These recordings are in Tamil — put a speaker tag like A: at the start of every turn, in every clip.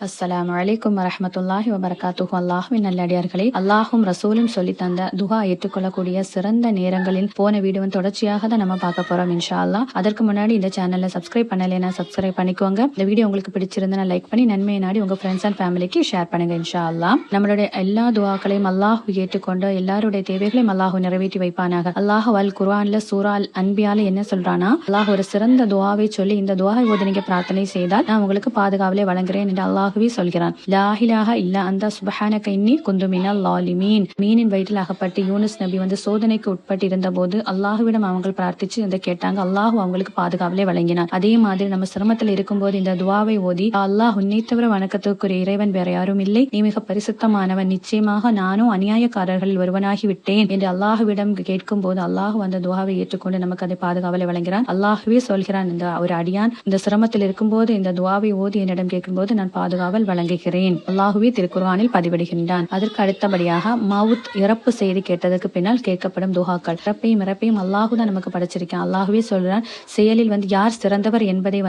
A: அஸ்ஸலாமு அலைக்கும் வரஹ்மத்துல்லாஹி வபரகாத்துஹு. அல்லாஹ்வின் நல்லடியார்களே, அல்லாஹும் ரசூலும் சொல்லி தந்த துஹா ஏற்றுக்கொள்ளக்கூடிய சிறந்த நேரங்களில் போன வீடியோவின் தொடர்ச்சியாக தான் நம்ம பார்க்க போறோம் இன்ஷா அல்லாஹ். அதற்கு முன்னாடி இந்த சேனலை சப்ஸ்கிரைப் பண்ணலைன்னா சப்ஸ்கிரைப் பண்ணிக்கோங்க. இந்த வீடியோ உங்களுக்கு பிடிச்சிருந்தா லைக் பண்ணி நன்மையை நாடி உங்க ஃப்ரெண்ட்ஸ் அண்ட் ஃபேமிலிக்கு ஷேர் பண்ணுங்க இன்ஷா அல்லாஹ். நம்மளுடைய எல்லா துவாக்களையும் அல்லாஹ் ஏற்றுக்கொண்டு எல்லாருடைய தேவைகளையும் அல்லாஹ் நிறைவேற்றி வைப்பானாக. அல்லாஹ் அல் குர்ஆன்ல சூரா அல் அன்பியால என்ன சொல்றானா, அல்லாஹ் ஒரு சிறந்த துவாவை சொல்லி இந்த துவாவை போது நீங்க பிரார்த்தனை செய்தால் நான் உங்களுக்கு பாதுகாவலை வழங்குறேன் என்று அல்லாஹ்வே சொல்கிறான். லா இலாஹ இல்லா அன்த சுப்ஹானக இன்னி குந்து மினல் லாலிமீன். மீனின் வயிற்றில் அகப்பட்டு யூனுஸ் நபி சோதனைக்கு உட்பட்டு இருந்த போது அல்லாஹ்விடம் அவங்க பிரார்த்திச்சு இந்த கேட்டாங்க. அல்லாஹ் அவங்களுக்கு பாதுகாவலை வழங்கினான். அதே மாதிரி நம்ம சிரமத்தில் இருக்கும்போது இந்த துவாவை ஓதி, அல்லாஹ் உன்னை தவிர வணக்கத்துக்குரிய இறைவன் வேற யாரும் இல்லை, நீ மிக பரிசுத்தமானவன், நிச்சயமாக நானும் அநியாயக்காரர்களில் ஒருவனாகி விட்டேன் என்று அல்லாஹ்விடம் கேட்கும் போது அல்லாஹ் அந்த துவாவை ஏற்றுக்கொண்டு நமக்கு அதை பாதுகாவலை வழங்கிறான். அல்லாஹ்வே சொல்கிறான், இந்த ஒரு அடியான் இந்த சிரமத்தில் இருக்கும்போது இந்த துவாவை ஓதி என்னிடம் கேட்கும்போது நான் பாதுகாவல் வழங்குகிறேன். அல்லாஹ்வே திருக்குர்ஆனில் பதிவிடுகின்றான். அதற்கு அடுத்தபடியாக மவுத் இறப்பு செய்தி கேட்டதற்கு பின்னால் கேட்கப்படும் துஹாக்கள். இறப்பையும் அல்லாஹு தான் நமக்கு படைச்சிருக்கேன். அல்லாஹ்வே சொல்றான், செயலில் யார் சிறந்தவர் என்பதை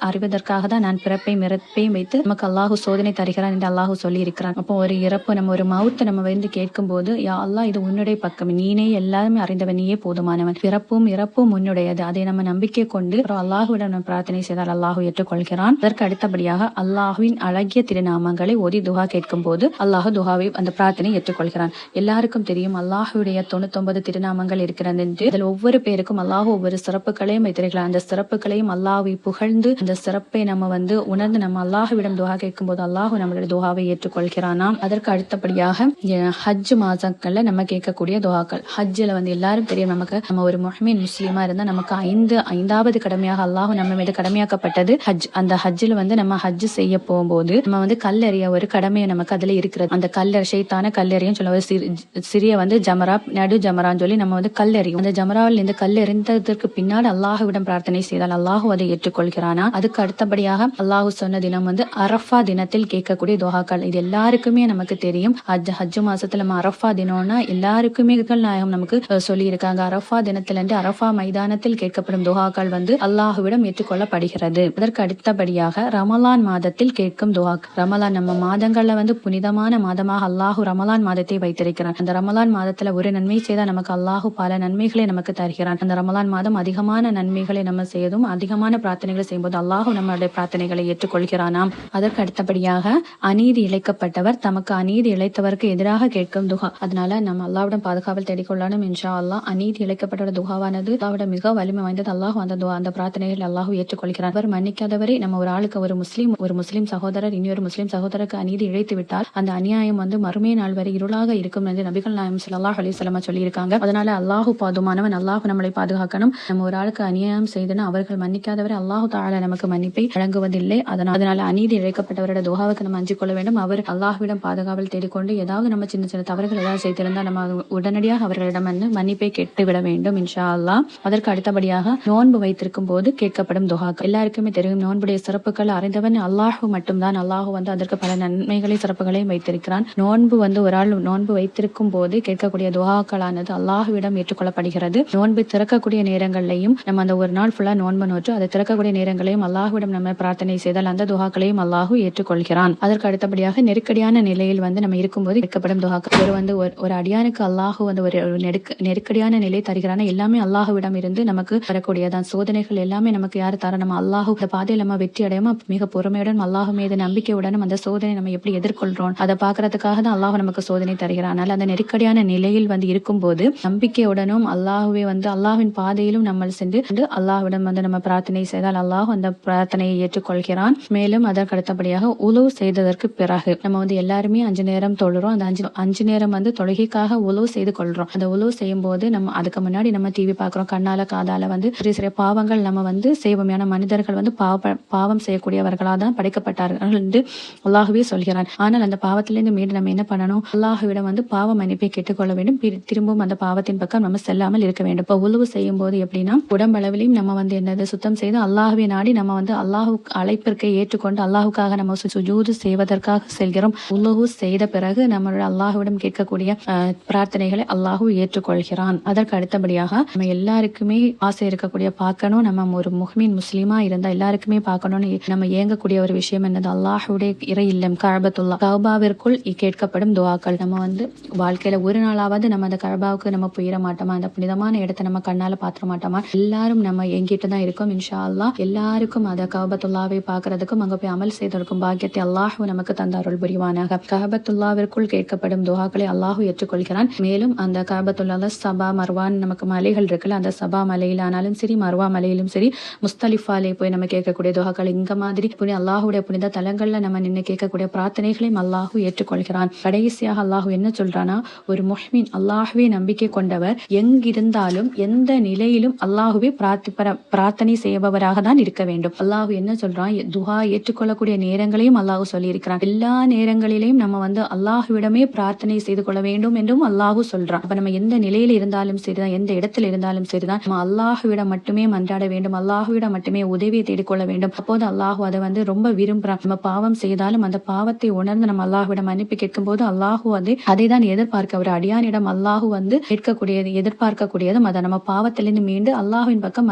A: அறிவதற்காக தான் நான் பிறப்பையும் இறப்பையும் வைத்து நமக்கு அல்லாஹு சோதனை தருகிறான் என்று அல்லாஹு சொல்லி இருக்கிறான். அப்போ ஒரு இறப்பு நம்ம ஒரு மவுத்தை நம்ம கேட்கும் போது, யா அல்லாஹ் இது உன்னுடைய பக்கம், நீனே எல்லாருமே அறிந்தவன், நீயே போதுமானவன், பிறப்பும் இறப்பும் உன்னுடையது, அதை நம்ம நம்பிக்கை கொண்டு அல்லாஹுவிடம் நம்ம பிரார்த்தனை செய்தால் அல்லாஹு ஏற்றுக்கொள்கிறான். அதற்கு அடுத்தபடியாக அல்லாஹுவின் அழகிய திருநாமங்களை ஓதி துஹா கேட்கும் போது அல்லாஹ் துஹாவை அந்த பிரார்த்தனை ஏற்றுக்கொள்கிறான். எல்லாருக்கும் தெரியும் அல்லாஹுடைய 99 திருநாமங்கள் இருக்கிறது என்று. அதில் ஒவ்வொரு பேருக்கும் அல்லாஹ் ஒவ்வொரு சிறப்புகளையும் வைத்திருக்கிறான். அந்த சிறப்புகளையும் அல்லாஹ்வை புகழ்ந்து அந்த சிறப்பை நம்ம உணர்ந்து நம்ம அல்லாஹுவிடம் துஹா கேட்கும் போது அல்லாஹ் நம்மளுடைய துஹாவை ஏற்றுக்கொள்கிறானாம். அதற்கு அடுத்தபடியாக ஹஜ் மாதங்கள்ல நம்ம கேட்கக்கூடிய துஹாக்கள். ஹஜ்ஜில் எல்லாரும் தெரியும், நம்ம ஒரு முஹ்மின் முஸ்லீமா இருந்தா நமக்கு ஐந்தாவது கடமையாக அல்லாஹ் நம்ம மீது கடமையாக்கப்பட்டது ஹஜ். அந்த ஹஜ்ஜில் நம்ம ஹஜ் செய்ய போகும்போது நம்ம கல்லெறிய ஒரு கடமை நமக்கு அதுல இருக்கிறது. அந்த ஷைத்தான கல்லெறியும் சொல்ல சிறிய ஜமரா நடு ஜமரான்னு சொல்லி நம்ம கல்லெறியும். அந்த ஜமராவில் இருந்து கல்லெறிந்ததற்கு பின்னால் அல்லாஹுவிடம் பிரார்த்தனை செய்தால் அல்லாஹு அதை ஏற்றுக்கொள்கிறானா. அதுக்கு அடுத்தபடியாக அல்லாஹு சொன்ன தினம் அரஃபா தினத்தில் கேட்கக்கூடிய துஹாக்கள். இது எல்லாருக்குமே நமக்கு தெரியும். ஹஜ் மாசத்துல நம்ம அரஃபா தினம்னா எல்லாருக்குமே நாயகம் நமக்கு சொல்லி இருக்காங்க. அரஃபா தினத்துல அரஃபா மைதானத்தில் கேட்கப்படும் துஹாக்கள் அல்லாஹுவிடம் ஏற்றுக்கொள்ளப்படுகிறது. அதற்கு அடுத்தபடியாக ரமலான் மாதத்தில் கேட்கும் துஆக்கள். ரமலான் நம்ம மாதங்கள்ல புனிதமான மாதமாக அல்லாஹு ரமலான் மாதத்தை வைத்திருக்கிறான். அந்த ரமலான் மாதத்துல ஒரு நன்மை செய்தால் நமக்கு அல்லாஹு பல நன்மைகளை நமக்கு தருகிறான். அந்த ரமலான் மாதம் அதிகமான நன்மைகளை நம்ம செய்தும் அதிகமான பிரார்த்தனைகளை செய்யும்போது அல்லாஹு நம்மளுடைய பிரார்த்தனைகளை ஏற்றுக்கொள்கிறானாம். அதற்கு அடுத்தபடியாக அநீதி இழைக்கப்பட்டவர் தமக்கு அநீதி இழைத்தவருக்கு எதிராக கேட்கும் துஹா. அதனால நம்ம அல்லாஹ்விடம் பாதுகாவல் தேடிக்கொள்ளணும் இன்ஷா அல்லாஹ். அநீதி இழைக்கப்பட்ட துஹாவானது அல்லாஹ்விட மிக வலிமை வாய்ந்தது. அல்லாஹ் அந்த பிரார்த்தனைகள் அல்லாஹ் ஏற்றுக்கொள்கிறான். அவர் மன்னிக்காதவரை நம்ம ஒரு ஆளுக்கு ஒரு முஸ்லீம் சகோதரர் இன்னொரு முஸ்லீம் சகோதரருக்கு அநீதி இழைத்து விட்டால் அந்த அநியாயம் மறுமை நாள் வரை இருளாக இருக்கும் என்று நபிகள் நாயகம் ஸல்லல்லாஹு அலைஹி வஸல்லம் சொல்லியிருக்காங்க. அதனால அல்லாஹு பாதுமானவன், அல்லாஹ் நம்மளை பாதுகாக்கணும். நம்ம ஒரு ஆளுக்கு அநியாயம் செய்தனா அவர்கள் மன்னிக்காதவரை அல்லாஹு தஆலா நமக்கு மன்னிப்பை வழங்குவதில்லை. அதனால அநீதி இழைக்கப்பட்டவரோட துஆவுக்கு நம்ம அஞ்சிக் கொள்ள வேண்டும். அவர் அல்லாஹ்விடம் பாதுகாவல் தேடிக்கொண்டு ஏதாவது நம்ம சின்ன சின்ன தவறுகள் ஏதாவது செய்திருந்தால் நம்ம உடனடியாக அவர்களிடம் மன்னிப்பை கேட்டுவிட வேண்டும் இன்ஷா அல்லாஹ். அதற்கு அடுத்தபடியாக நோன்பு வைத்திருக்கும் போது கேட்கப்படும் துஆக்கள். எல்லாருக்குமே தெரியும் நோன்புடைய சிறப்புகள் அறிந்தவன் அல்லாஹ் மட்டும்தான். அல்லாஹ் அதற்கு பல நன்மைகளை சிறப்புகளையும் வைத்திருக்கிறான். நோன்பு ஒரு ஆள் நோன்பு வைத்திருக்கும் போது கேட்கக்கூடிய துஆக்களானது அல்லாஹ்விடம் ஏற்றுக்கொள்ளப்படுகிறது. நோன்பு திறக்கக்கூடிய நேரங்களையும் நம்ம அந்த ஒரு நாள் ஃபுல்லா நோன்பு நோற்று அதை திறக்கக்கூடிய நேரங்களையும் அல்லாஹ்விடம் நம்ம பிரார்த்தனை செய்தால் அந்த துஆக்களையும் அல்லாஹ் ஏற்றுக்கொள்கிறான். அதற்கு அடுத்தபடியாக நெருக்கடியான நிலையில் நம்ம இருக்கும்போது கேட்கப்படும் துஆக்கள். ஒரு அடியானுக்கு அல்லாஹ் ஒரு நெருக்கடியான நிலை தருகிறான எல்லாமே அல்லாஹ்விடம் இருந்து நமக்கு வரக்கூடியதான். சோதனைகள் எல்லாமே நமக்கு யார் தர, நம்ம அல்லாஹ் இந்த பாதையில் நம்ம வெற்றி அடையாம மிக பொறுமையுடன் அல்லாஹ் மீது நம்பிக்கையுடனும் அந்த சோதனை நம்ம எப்படி எதிர்கொள்றோம் அதை பாக்குறதுக்காக தான் அல்லாஹ் நமக்கு சோதனை தருகிறான். அதனால அந்த நெருக்கடியான நிலையில் இருக்கும்போது நம்பிக்கையுடனும் அல்லாஹ்வே அல்லாஹ்வின் பாதையிலும் நம்ம சென்று அல்லாஹ்விடம் நம்ம பிரார்த்தனை செய்தால் அல்லாஹ் அந்த பிரார்த்தனையை ஏற்றுக்கொள்கிறான். மேலும் அதற்கு அடுத்தபடியாக உலு செய்ததற்கு பிறகு நம்ம எல்லாருமே 5 நேரம் தொழுறோம். அந்த 5 நேரம் தொழுகைக்காக உலு செய்து கொள்றோம். அந்த உலு செய்யும் போது நம்ம அதுக்கு முன்னாடி நம்ம டிவி பாக்குறோம், கண்ணால காதால சிறிய சிறிய பாவங்கள் நம்ம செய்வோமையான மனிதர்கள் பாவம் செய்யக்கூடியவர்களாக தான் படைக்கப்பட்டார்கள் என்று அல்லாஹ்வே சொல்கிறான். ஆனால் அந்த பாவத்திலிருந்து மீண்டும் நம்ம என்ன பண்ணணும், அல்லாஹ்விடம் பாவ மன்னிப்பை கேட்டுக்கொள்ள வேண்டும். திரும்பவும் அந்த பாவத்தின் பக்கம் நம்ம செல்லாமல் இருக்க வேண்டும். இப்போ உழுவு செய்யும் போது எப்படின்னா உடம்பளவிலையும் நம்ம என்னது சுத்தம் செய்து அல்லாஹ்வை நாடி நம்ம அல்லாஹ் அழைப்பிற்கை ஏற்றுக்கொண்டு அல்லாஹுக்காக நம்ம சுஜூது செய்வதற்காக செல்கிறோம். உழுவு செய்த பிறகு நம்மளோட அல்லாஹ்விடம் கேட்கக்கூடிய பிரார்த்தனைகளை அல்லாஹ் ஏற்றுக்கொள்கிறான். அதற்கு அடுத்தபடியாக நம்ம எல்லாருக்குமே ஆசை இருக்கக்கூடிய பார்க்கணும், நம்ம ஒரு முஹ்மின் முஸ்லீமா இருந்தா எல்லாருக்குமே பார்க்கணும்னு நம்ம ஏங்கக்கூடிய ஒரு விஷயம் என்னது, அல்லாஹ் அல்லாஹுடைய இறை இல்லம் கஅபத்துல்லா, கஅபாவிற்குள் கேட்கப்படும் துஆக்கள். நம்ம வாழ்க்கையில ஒரு நாளாவது நம்ம அந்த கஅபாவுக்கு நம்ம போயிட மாட்டோமா? அந்த புனிதமான இடத்தை நம்ம கண்ணால பாத்திர மாட்டோமா? எல்லாரும் நம்ம எங்கிட்டு தான் இருக்கோம். இன்ஷா அல்லாஹ் எல்லாருக்கும் அதை கஅபத்துல்லாவை பார்க்கறதுக்கும் அங்க போய் அமல் செய்ததற்கும் பாக்கியத்தை அல்லாஹ் நமக்கு தந்த அருள் புரிவானாக. கஅபத்துல்லாவிற்குள் கேட்கப்படும் துஆக்களை அல்லாஹ் ஏற்றுக்கொள்கிறான். மேலும் அந்த கஅபத்துல்லாஹ் சபா மர்வான் நமக்கு மலைகள் இருக்குல்ல, அந்த சபா மலையிலானாலும் சரி, மர்வா மலையிலும் சரி, முஸ்தலிஃபாலே போய் நம்ம கேட்கக்கூடிய துஆக்கள், இங்க மாதிரி அல்லாஹுடைய புனித தலங்கள்ல நம்ம நின்று கேட்கக்கூடிய பிரார்த்தனைகளையும் அல்லாஹ் ஏற்றுக்கொள்கிறான். கடைசியாக அல்லாஹ் என்ன சொல்றானா, ஒரு முஹ்மின் அல்லாஹ்வே நம்பிக்கை கொண்டவர் எங்கிருந்தாலும் எந்த நிலையிலும் அல்லாஹுவே பிரார்த்தனை செய்பவராக தான் இருக்க வேண்டும். அல்லாஹ் என்ன சொல்றான், துஹா ஏற்றுக்கொள்ளக்கூடிய நேரங்களையும் அல்லாஹ் சொல்லி இருக்கிறான். எல்லா நேரங்களிலையும் நம்ம அல்லாஹுவிடமே பிரார்த்தனை செய்து கொள்ள வேண்டும் என்றும் அல்லாஹ் சொல்றான். அப்ப நம்ம எந்த நிலையில இருந்தாலும் சரிதான், எந்த இடத்துல இருந்தாலும் சரிதான், நம்ம அல்லாஹுவிடம் மட்டுமே மன்றாட வேண்டும், அல்லாஹுவிடம் மட்டுமே உதவியை தேடிக்கொள்ள வேண்டும். அப்போது அல்லாஹ் அதை ரொம்ப விரும்புறான். நம்ம பாவம் செய்தாலும் அந்த பாவத்தை உணர்ந்து நம்ம அல்லாஹுவிடம் மன்னிப்பு கேட்கும் போது அல்லாஹு அதை தான் எதிர்பார்க்க, ஒரு அடியானிடம் அல்லாஹு கேட்கக்கூடியது, எதிர்பார்க்கக்கூடியதும் அதை நம்ம பாவத்திலிருந்து மீண்டு அல்லாஹுவின் பக்கம்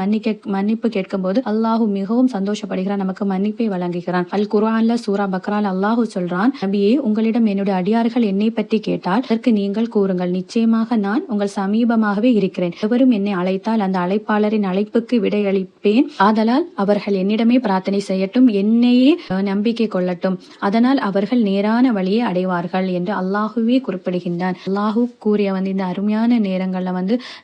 A: மன்னிப்பு கேட்கும் போது அல்லாஹு மிகவும் சந்தோஷப்படுகிறான், நமக்கு மன்னிப்பை வழங்குகிறான். அல் குர்ஆன்ல சூரா பக்ரால் அல்லாஹு சொல்றான், நபியே, உங்களிடம் என்னுடைய அடியார்கள் என்னை பற்றி கேட்டால் அதற்கு நீங்கள் கூறுங்கள், நிச்சயமாக நான் உங்கள் சமீபமாகவே இருக்கிறேன். எவரும் என்னை அழைத்தால் அந்த அழைப்பாளரின் அழைப்புக்கு விடையளிப்பேன். ஆதலால் அவர்கள் என்னிடமே பிரார்த்தனை செய்யட்டும், என்னையே நம்பிக்கை கொள்ளட்டும், அதனால் அவர்கள் நேரான வழியை அடைவார்கள் என்று அல்லாஹுவே குறிப்பிடுகின்றான். அல்லாஹு கூறிய இந்த அருமையான நேரங்கள்ல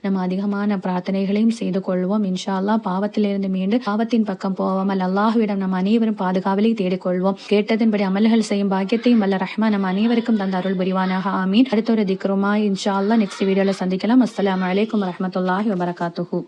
A: நம்ம அதிகமான பிரார்த்தனைகளையும் செய்து கொள்வோம். இன்ஷா அல்லாஹ் பாவத்திலிருந்து மீண்டு பாவத்தின் பக்கம் போவாமல் அல்லாஹுவிடம் நம்ம அனைவரும் பாதுகாவலை தேடிக்கொள்வோம். கேட்டதன்படி அமல்கள் செய்யும் பாக்கியத்தையும் வல்ல ரஹ்மான் நம்ம அனைவருக்கும் தந்த அருள் புரிவானாக. ஆமீன். அடுத்த ஒரு திக்ருமா இன்ஷா அல்லாஹ் நெக்ஸ்ட் வீடியோல சந்திக்கலாம். அஸ்ஸலாமு அலைக்கும் வரஹ்மத்துல்லாஹி வபரகாத்துஹு.